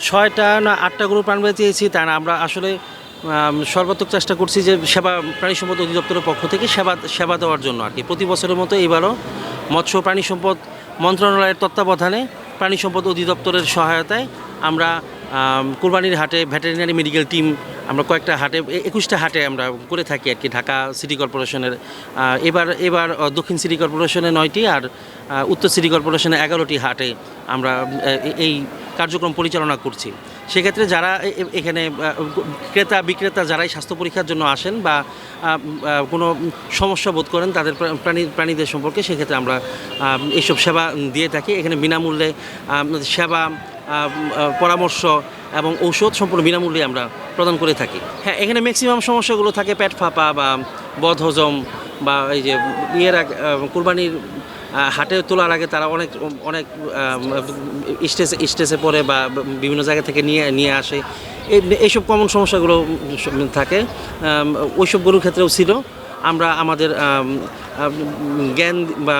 6টা না 8টা গরু প্রাণ বাঁচিয়েছি তা না, আমরা আসলে সর্বাত্মক চেষ্টা করছি যে সেবা প্রাণী সম্পদ অধিদপ্তরের পক্ষ থেকে সেবা সেবা দেওয়ার জন্য আর কি। প্রতি বছরের মতো এবারও মৎস্য প্রাণী সম্পদ মন্ত্রণালয়ের তত্ত্বাবধানে প্রাণী সম্পদ অধিদপ্তরের সহায়তায় আমরা কোরবানির হাটে ভেটেরিনারি মেডিকেল টিম আমরা কয়েকটা হাটে 21টা হাটে আমরা করে থাকি আর কি। ঢাকা সিটি কর্পোরেশনের এবার দক্ষিণ সিটি কর্পোরেশনে 9টি আর উত্তর সিটি কর্পোরেশনে 11টি হাটে আমরা এই কার্যক্রম পরিচালনা করছি। সেক্ষেত্রে যারা এখানে ক্রেতা বিক্রেতা যারাই স্বাস্থ্য পরীক্ষার জন্য আসেন বা কোনো সমস্যা বোধ করেন তাদের প্রাণীদের সম্পর্কে, সেক্ষেত্রে আমরা এইসব সেবা দিয়ে থাকি। এখানে বিনামূল্যে সেবা পরামর্শ এবং ঔষধ সম্পূর্ণ বিনামূল্যে আমরা প্রদান করে থাকি। হ্যাঁ, এখানে ম্যাক্সিমাম সমস্যাগুলো থাকে পেট ফাঁপা বা বদহজম বা এই যে কুরবানির হাটে তোলার আগে তারা অনেক অনেক স্টেজে পড়ে বা বিভিন্ন জায়গা থেকে নিয়ে আসে। এইসব কমন সমস্যাগুলো থাকে, ওইসব গরুর ক্ষেত্রেও ছিল। আমরা আমাদের জ্ঞান বা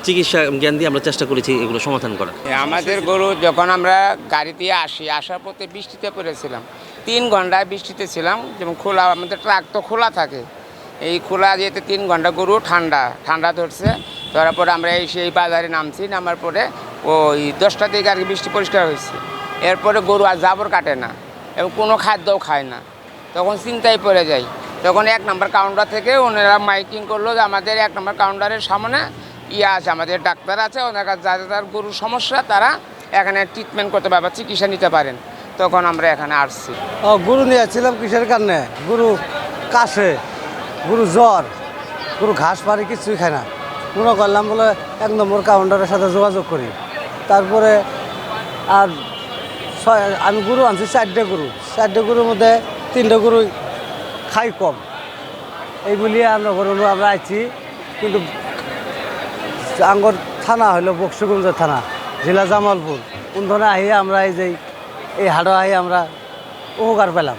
চিকিৎসা জ্ঞান দিয়ে আমরা চেষ্টা করেছি এগুলো সমাধান করার। আমাদের গরু যখন আমরা গাড়ি দিয়ে আসার পথে বৃষ্টিতে পড়েছিলাম, 3 ঘন্টায় বৃষ্টিতে ছিলাম। যেমন খোলা, আমাদের ট্রাক তো খোলা থাকে, এই খোলা যেতে 3 ঘন্টা গরু ঠান্ডা ধরছে। ধরার পরে আমরা সেই বাজারে নামছি, নামার পরে ওই 10টার দিকে আর কি বৃষ্টি পরিষ্কার হয়েছে। এরপরে গরু আর জাবর কাটে না এবং কোনো খাদ্যও খায় না, তখন চিন্তায় পড়ে যায়। তখন 1 নম্বর কাউন্টার থেকে ওনারা মাইকিং করলো যে আমাদের 1 নম্বর কাউন্টারের সামনে আছে, আমাদের ডাক্তার আছে, ওনার কাছে যাদের গরুর সমস্যা তারা এখানে ট্রিটমেন্ট করতে পারবে, চিকিৎসা নিতে পারেন। তখন আমরা এখানে আসছি। গরু নিয়েছিলাম কিসের কারণে? গরু কাশে, গরু জ্বর, গরু ঘাস পাড়ি কিছুই খায় না। মনে করলাম বলে 1 নম্বর কাউন্টারের সাথে যোগাযোগ করি। তারপরে আর আমি গরু আনছি 4টে গরুর মধ্যে 3টে গরু খাই কম। এই বলিয়ে আমরা আইছি, কিন্তু আঙ্গর থানা হলো বক্সিগঞ্জ থানা, জেলা জামালপুর। কোন ধরনের আমরা এই হাটে আমরা উপকার পেলাম।